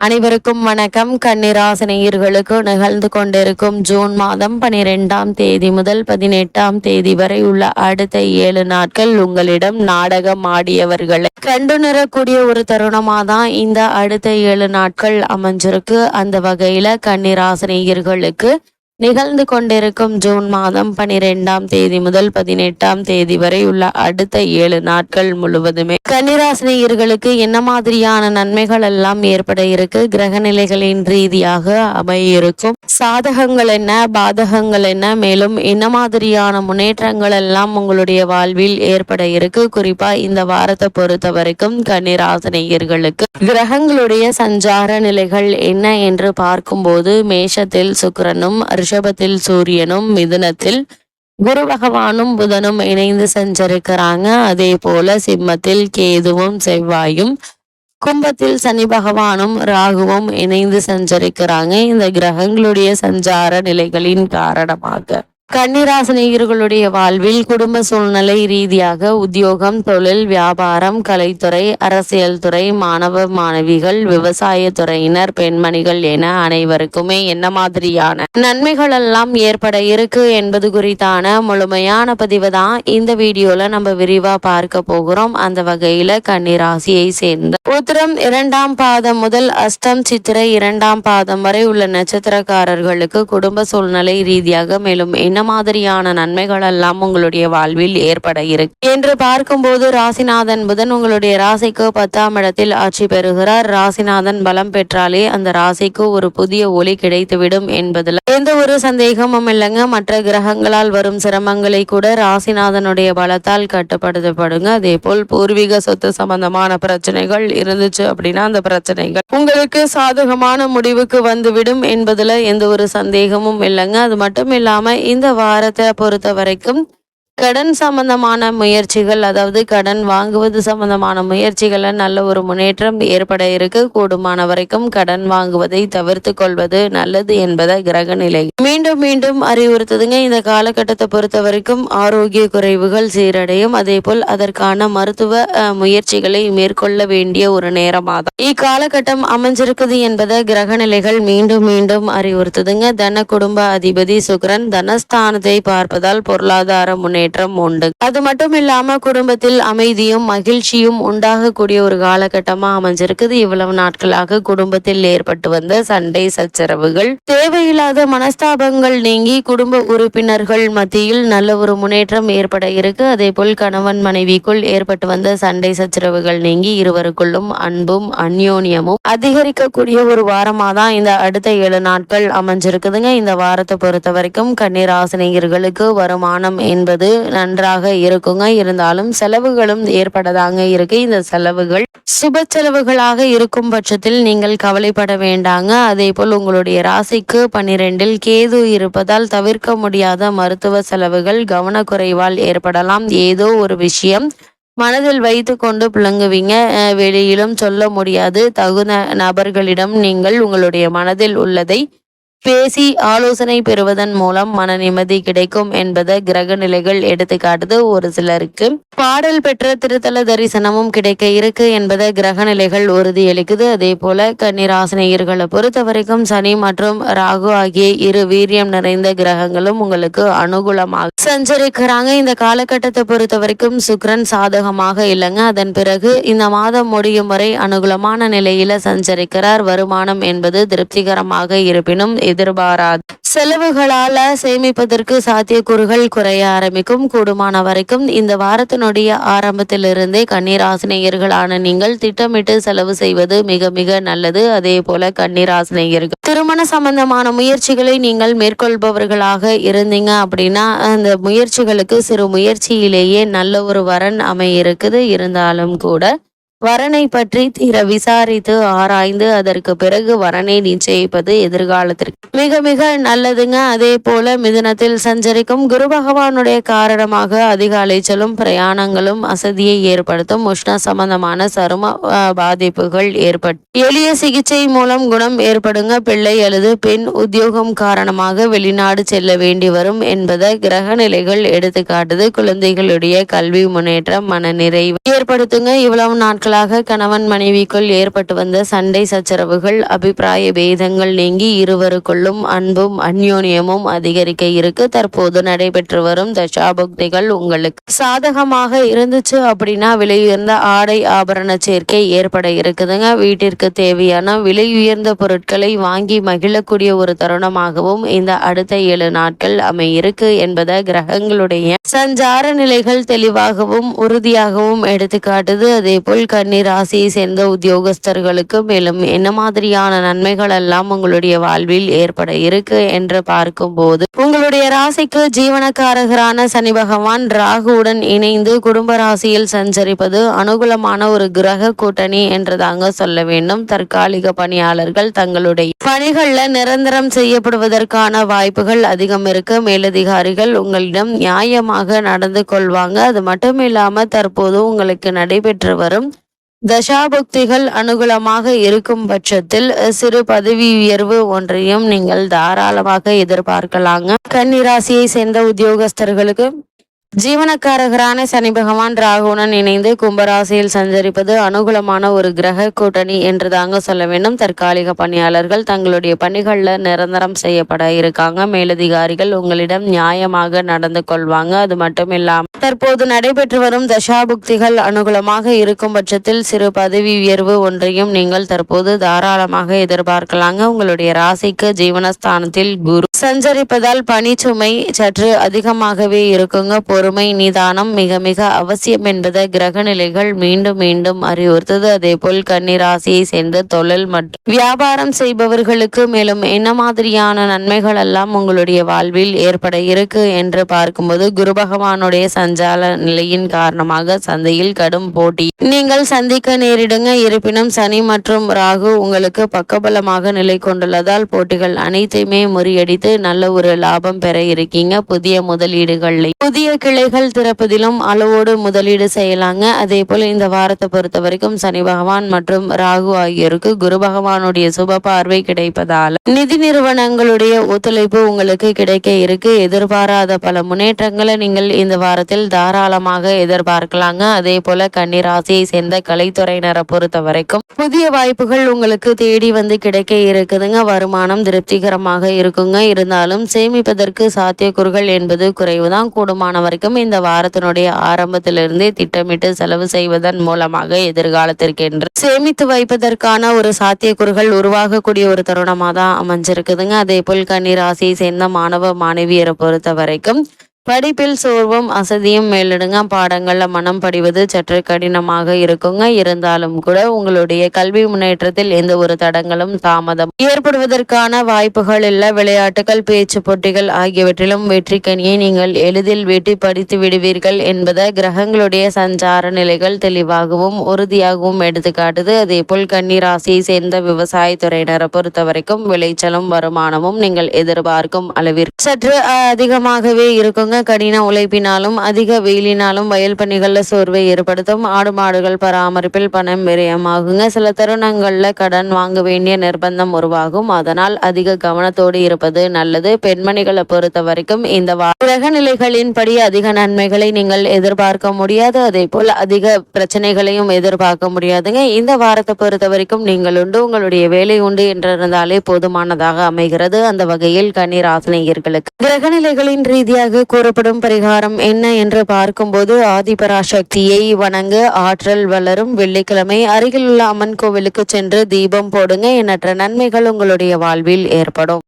அனைவருக்கும் வணக்கம். கன்னிராசினியர்களுக்கு நிகழ்ந்து கொண்டிருக்கும் ஜூன் மாதம் 12ஆம் தேதி முதல் 18ஆம் தேதி வரை உள்ள அடுத்த 7 நாட்கள் உங்களிடம் நாடகம் ஆடியவர்களை கண்டுணரக்கூடிய ஒரு தருணமாக தான் இந்த அடுத்த 7 நாட்கள் அமைஞ்சிருக்கு. அந்த வகையில கன்னிராசினியர்களுக்கு நிகழ்ந்து கொண்டிருக்கும் ஜூன் மாதம் 12ஆம் தேதி முதல் 18ஆம் தேதி வரை உள்ள அடுத்த 7 நாட்கள் முழுவதுமே கன்னிராசினியர்களுக்கு என்ன மாதிரியான நன்மைகள் எல்லாம் ஏற்பட இருக்கு, கிரக நிலைகளின் ரீதியாக அமைய இருக்கும், சாதகங்கள் என்ன, பாதகங்கள் என்ன, மேலும் என்ன மாதிரியான முன்னேற்றங்கள் எல்லாம் உங்களுடைய வாழ்வில் ஏற்பட இருக்கு. குறிப்பா இந்த வாரத்தை பொறுத்த வரைக்கும் கன்னிராசினியர்களுக்கு கிரகங்களுடைய சஞ்சார நிலைகள் என்ன என்று பார்க்கும்போது மேஷத்தில் சுக்கிரனும், ரிஷபத்தில் சூரியனும், மிதுனத்தில் குரு பகவானும் புதனும் இணைந்து சஞ்சரிக்கிறாங்க. அதே போல சிம்மத்தில் கேதுவும் செவ்வாயும், கும்பத்தில் சனி பகவானும் ராகுவும் இணைந்து சஞ்சரிக்கிறாங்க. இந்த கிரகங்களுடைய சஞ்சார நிலைகளின் காரணமாக கன்னிராசினியர்களுடைய வாழ்வில் குடும்ப சூழ்நிலை ரீதியாக உத்தியோகம், தொழில், வியாபாரம், கலைத்துறை, அரசியல் துறை, மாணவ மாணவிகள், விவசாய துறையினர், பெண்மணிகள் என அனைவருக்குமே என்ன மாதிரியான நன்மைகள் எல்லாம் ஏற்பட இருக்கு என்பது குறித்தான முழுமையான பதிவு தான் இந்த வீடியோல நம்ம விரிவா பார்க்க போகிறோம். அந்த வகையில கன்னிராசியை சேர்ந்த உத்திரம் 2ஆம் பாதம் முதல் அஷ்டம் சித்திரை 2ஆம் பாதம் வரை உள்ள நட்சத்திரக்காரர்களுக்கு குடும்ப சூழ்நிலை ரீதியாக மேலும் என்ன மாதிரியான நன்மைகள் எல்லாம் உங்களுடைய வாழ்வில் ஏற்பட இருக்கு என்று பார்க்கும்போது ராசிநாதன் புதன் உங்களுடைய ராசிக்கு 10ஆம் இடத்தில் ஆட்சி பெறுகிறார். ராசிநாதன் பலம் பெற்றாலே அந்த ராசிக்கு ஒரு புதிய ஒளி கிடைத்துவிடும் என்பதில் எந்த ஒரு சந்தேகமும் இல்லைங்க. மற்ற கிரகங்களால் வரும் சிரமங்களை கூட ராசிநாதனுடைய பலத்தால் கட்டுப்படுத்தப்படுங்க. அதே போல் பூர்வீக சொத்து சம்பந்தமான பிரச்சனைகள் இருந்துச்சு அப்படின்னா அந்த பிரச்சனைகள் உங்களுக்கு சாதகமான முடிவுக்கு வந்துவிடும் என்பதுல எந்த ஒரு சந்தேகமும் இல்லைங்க. அது மட்டும் இல்லாம இந்த வாரத்தை பொறுத்த வரைக்கும் கடன் சம்பந்தமான முயற்சிகள், அதாவது கடன் வாங்குவது சம்பந்தமான முயற்சிகளை நல்ல ஒரு முன்னேற்றம் ஏற்பட இருக்கு. கூடுமான வரைக்கும் கடன் வாங்குவதை தவிர்த்து கொள்வது நல்லது என்பதை கிரக நிலை மீண்டும் மீண்டும் அறிவுறுத்துதுங்க. இந்த காலகட்டத்தை பொறுத்த வரைக்கும் ஆரோக்கிய குறைவுகள் சீரடையும். அதே போல் அதற்கான மருத்துவ முயற்சிகளை மேற்கொள்ள வேண்டிய ஒரு நேரமாக இக்காலகட்டம் அமைஞ்சிருக்குது என்பதை கிரக நிலைகள் மீண்டும் மீண்டும் அறிவுறுத்துதுங்க. தன குடும்ப அதிபதி சுக்கிரன் தனஸ்தானத்தை பார்ப்பதால் பொருளாதார முன்னேற்றம் உண்டு. அது மட்டும் இல்லாம குடும்பத்தில் அமைதியும் மகிழ்ச்சியும் உண்டாகக்கூடிய ஒரு காலகட்டமா அமைஞ்சிருக்குது. இவ்வளவு நாட்களாக குடும்பத்தில் ஏற்பட்டு வந்த சண்டை சச்சரவுகள், தேவையில்லாத மனஸ்தாபங்கள் நீங்கி குடும்ப உறுப்பினர்கள் மத்தியில் நல்ல ஒரு முன்னேற்றம் ஏற்பட இருக்கு. அதே போல் கணவன் மனைவிக்குள் ஏற்பட்டு வந்த சண்டை சச்சரவுகள் நீங்கி இருவருக்குள்ளும் அன்பும் அந்யோன்யமும் அதிகரிக்கக்கூடிய ஒரு வாரமா தான் இந்த அடுத்த 7 நாட்கள் அமைஞ்சிருக்குதுங்க. இந்த வாரத்தை பொறுத்த வரைக்கும் கன்னிராசினியர்களுக்கு வருமானம் என்பது நன்றாக இருக்குங்க. இருந்தாலும் செலவுகளும் ஏற்படதாங்க இருக்கு. இந்த செலவுகள் சுப செலவுகளாக இருக்கும் பட்சத்தில் நீங்கள் கவலைப்பட வேண்டாங்க. அதே போல் உங்களுடைய ராசிக்கு 12இல் கேது இருப்பதால் தவிர்க்க முடியாத மருத்துவ செலவுகள் கவனக்குறைவால் ஏற்படலாம். ஏதோ ஒரு விஷயம் மனதில் வைத்து கொண்டு புழங்குவீங்க, வெளியிலும் சொல்ல முடியாது. தகுந்த நபர்களிடம் நீங்கள் உங்களுடைய மனதில் உள்ளதை பேசி ஆலோசனை பெறுவதன் மூலம் மன நிம்மதி கிடைக்கும் என்பதை கிரக நிலைகள் எடுத்துக்காட்டுது. ஒரு சிலருக்கு பாடல் பெற்ற திருத்தல தரிசனமும் கிடைக்க இருக்கு என்பதை கிரக நிலைகள் உறுதியளிக்குது. அதே போல கன்னிராசினியர்களை பொறுத்த வரைக்கும் சனி மற்றும் ராகு ஆகிய இரு வீரியம் நிறைந்த கிரகங்களும் உங்களுக்கு அனுகூலமாக சஞ்சரிக்கிறாங்க. இந்த காலகட்டத்தை பொறுத்த வரைக்கும் சுக்கிரன் சாதகமாக இல்லைங்க. அதன் பிறகு இந்த மாதம் முடியும் வரை அனுகூலமான நிலையில சஞ்சரிக்கிறார். வருமானம் என்பது திருப்திகரமாக இருப்பினும் எதிர்பாராத செலவுகளால சேமிப்பதற்கு சாத்தியக்கூறுகள் குறைய ஆரம்பிக்கும். கூடுமான வரைக்கும் இந்த வாரத்தினுடைய ஆரம்பத்திலிருந்தே கன்னிராசினியர்களான நீங்கள் திட்டமிட்டு செலவு செய்வது மிக மிக நல்லது. அதே போல கன்னிராசினியர்கள் திருமண சம்பந்தமான முயற்சிகளை நீங்கள் மேற்கொள்பவர்களாக இருந்தீங்க அப்படின்னா அந்த முயற்சிகளுக்கு சிறு முயற்சியிலேயே நல்ல ஒரு வரன் அமைய இருக்குது. இருந்தாலும் கூட வரனை பற்றி தீர விசாரித்து ஆராய்ந்து அதற்கு பிறகு வரனை நிச்சயிப்பது எதிர்காலத்திற்கு மிக மிக நல்லதுங்க. அதே போல மிதுனத்தில் சஞ்சரிக்கும் குரு பகவானுடைய காரணமாக அதிக அலைச்சலும் பிரயாணங்களும் அசதியை ஏற்படுத்தும். உஷ்ண சம்பந்தமான சரும பாதிப்புகள் ஏற்படும். எளிய சிகிச்சை மூலம் குணம் ஏற்படுங்க. பிள்ளை அல்லது பெண் உத்தியோகம் காரணமாக வெளிநாடு செல்ல வேண்டி வரும் என்பதை கிரக நிலைகள் எடுத்துக்காட்டுது. குழந்தைகளுடைய கல்வி முன்னேற்றம் மன நிறைவு ஏற்படுத்துங்க. இவ்வளவு நாட்கள் நாட்களாக கணவன் மனைவிக்குள் ஏற்பட்டு வந்த சண்டை சச்சரவுகள், அபிப்பிராய பேதங்கள் நீங்கி இருவருக்குள்ளும் அன்பும் அந்யோன்யமும் அதிகரிக்க இருக்கு. தற்போது நடைபெற்று வரும் தசாபுக்திகள் உங்களுக்கு சாதகமாக இருந்துச்சு அப்படின்னா விலையுயர்ந்த ஆடை ஆபரண சேர்க்கை ஏற்பட இருக்குதுங்க. வீட்டிற்கு தேவையான விலையுயர்ந்த பொருட்களை வாங்கி மகிழக்கூடிய ஒரு தருணமாகவும் இந்த அடுத்த 7 நாட்கள் அமையிருக்கு என்பதை கிரகங்களுடைய சஞ்சார நிலைகள் தெளிவாகவும் உறுதியாகவும் எடுத்துக்காட்டுது. அதே போல் கன்னி ராசியை சேர்ந்த உத்தியோகஸ்தர்களுக்கு மேலும் என்ன மாதிரியான நன்மைகள் எல்லாம் உங்களுடைய வாழ்வில் ஏற்பட இருக்கு என்று பார்க்கும்போது, உங்களுடைய ராசிக்கு ஜீவனக்காரகரான சனி பகவான் ராகுவுடன் இணைந்து குடும்ப ராசியில் சஞ்சரிப்பது அனுகூலமான ஒரு கிரக கூட்டணி என்று தாங்க சொல்ல வேண்டும். தற்காலிக பணியாளர்கள் தங்களுடைய பணிகள்ல நிரந்தரம் செய்யப்படுவதற்கான வாய்ப்புகள் அதிகம் இருக்கு. மேலதிகாரிகள் உங்களிடம் நியாயமாக நடந்து கொள்வாங்க. அது மட்டும் இல்லாம தற்போது உங்களுக்கு நடைபெற்று வரும் தசாபுக்திகள் அனுகூலமாக இருக்கும் பட்சத்தில் சிறு பதவி உயர்வு ஒன்றையும் நீங்கள் தாராளமாக எதிர்பார்க்கலாங்க. கன்னிராசியை சேர்ந்த உத்தியோகஸ்தர்களுக்கு ஜீவனக்காரகரான சனி பகவான் ராகுவுடன் இணைந்து கும்பராசியில் சஞ்சரிப்பது அனுகூலமான ஒரு கிரக கூட்டணி என்று தாங்க சொல்ல வேண்டும். தற்காலிக பணியாளர்கள் தங்களுடைய பணிகளில் நிரந்தரம் செய்யப்பட இருக்காங்க. மேலதிகாரிகள் உங்களிடம் நியாயமாக நடந்து கொள்வாங்க. அது மட்டும் இல்லாமல் தற்போது நடைபெற்று வரும் தசாபுக்திகள் அனுகூலமாக இருக்கும் பட்சத்தில் சிறு பதவி உயர்வு ஒன்றையும் நீங்கள் தற்போது தாராளமாக எதிர்பார்க்கலாங்க. உங்களுடைய ராசிக்கு ஜீவனஸ்தானத்தில் குரு சஞ்சரிப்பதால் பணிச்சுமை சற்று அதிகமாகவே இருக்குங்க. பொறுமை நிதானம் மிக மிக அவசியம் என்பதை கிரக நிலைகள் மீண்டும் மீண்டும் அறிவுறுத்தது. அதே போல் கன்னி ராசியை சேர்ந்த தொழில் மற்றும் வியாபாரம் செய்பவர்களுக்கு மேலும் என்ன மாதிரியான நன்மைகள் எல்லாம் உங்களுடைய வாழ்வில் ஏற்பட இருக்கு என்று பார்க்கும்போது, குரு பகவானுடைய சஞ்சார நிலையின் காரணமாக சந்தையில் கடும் போட்டி நீங்கள் சந்திக்க நேரிடுங்க. இருப்பினும் சனி மற்றும் ராகு உங்களுக்கு பக்கபலமாக நிலை கொண்டுள்ளதால் போட்டிகள் அனைத்தையுமே முறியடித்து நல்ல ஒரு லாபம் பெற இருக்கீங்க. புதிய முதலீடுகளை புதிய கிளைகள் திறப்பதிலும் அளவோடு முதலீடு செய்யலாங்க. அதே போல இந்த வாரத்தை பொறுத்த வரைக்கும் சனி பகவான் மற்றும் ராகு ஆகியோருக்கு குரு பகவானுடைய சுப பார்வை கிடைப்பதால் நிதி நிறுவனங்களுடைய ஒத்துழைப்பு உங்களுக்கு கிடைக்க இருக்கு. எதிர்பாராத பல முன்னேற்றங்களை நீங்கள் இந்த வாரத்தில் தாராளமாக எதிர்பார்க்கலாங்க. அதே போல கன்னி ராசியை சேர்ந்த கலைத்துறையினரை பொறுத்த வரைக்கும் புதிய வாய்ப்புகள் உங்களுக்கு தேடி வந்து கிடைக்க இருக்குதுங்க. வருமானம் திருப்திகரமாக இருக்குங்க. இருந்தாலும் சேமிப்பதற்கு சாத்தியக்கூறுகள் என்பது குறைவுதான். கூடுமான வரைக்கும் இந்த வாரத்தினுடைய ஆரம்பத்திலிருந்தே திட்டமிட்டு செலவு செய்வதன் மூலமாக எதிர்காலத்திற்கு என்று சேமித்து வைப்பதற்கான ஒரு சாத்தியக்கூறுகள் உருவாகக்கூடிய ஒரு தருணமாக தான் அமைஞ்சிருக்குதுங்க. அதே போல் கன்னி ராசியை சேர்ந்த மாணவ மாணவியரை பொறுத்த வரைக்கும் படிப்பில் சோர்வும் அசதியும் மேலிடுங்க. பாடங்கள்ல மனம் படிவது சற்று கடினமாக இருக்குங்க. இருந்தாலும் கூட உங்களுடைய கல்வி முன்னேற்றத்தில் எந்த ஒரு தடங்களும் தாமதம் ஏற்படுவதற்கான வாய்ப்புகள் இல்ல. விளையாட்டுகள் பேச்சு போட்டிகள் ஆகியவற்றிலும் வெற்றி கனியை நீங்கள் எளிதில் வெட்டி படித்து விடுவீர்கள் என்பதை கிரகங்களுடைய சஞ்சார நிலைகள் தெளிவாகவும் உறுதியாகவும் எடுத்துக்காட்டுது. அதே போல் கன்னி ராசியை சேர்ந்த விவசாயத்துறையினரை பொறுத்த வரைக்கும் விளைச்சலும் வருமானமும் நீங்கள் எதிர்பார்க்கும் அளவிற்கு சற்று அதிகமாகவே இருக்குங்க. கடின உழைப்பினாலும் அதிக வெயிலினாலும் வயல் பணிகள்ல சோர்வை ஏற்படுத்தும். ஆடு மாடுகள் பராமரிப்பில் பணம் விரயமாகுங்க. சில தருணங்கள்ல கடன் வாங்க வேண்டிய நிர்பந்தம் உருவாகும். அதனால் அதிக கவனத்தோடு இருப்பது நல்லது. பெண்மணிகளை பொறுத்த வரைக்கும் இந்த கிரக நிலைகளின்படி அதிக நன்மைகளை நீங்கள் எதிர்பார்க்க முடியாது. அதே போல் அதிக பிரச்சனைகளையும் எதிர்பார்க்க முடியாதுங்க. இந்த வாரத்தை பொறுத்த வரைக்கும் நீங்கள் உண்டு, உங்களுடைய வேலை உண்டு என்றிருந்தாலே போதுமானதாக அமைகிறது. அந்த வகையில் கன்னி ராசினியர்களுக்கு கிரக நிலைகளின் ரீதியாக கூறப்படும் பரிகாரம் என்ன என்று பார்க்கும்போது, ஆதிபராசக்தியை வணங்க ஆற்றல் வளரும். வெள்ளிக்கிழமை அருகிலுள்ள அம்மன் கோவிலுக்கு சென்று தீபம் போடுங்க. எண்ணற்ற நன்மைகள் உங்களுடைய வாழ்வில் ஏற்படும்.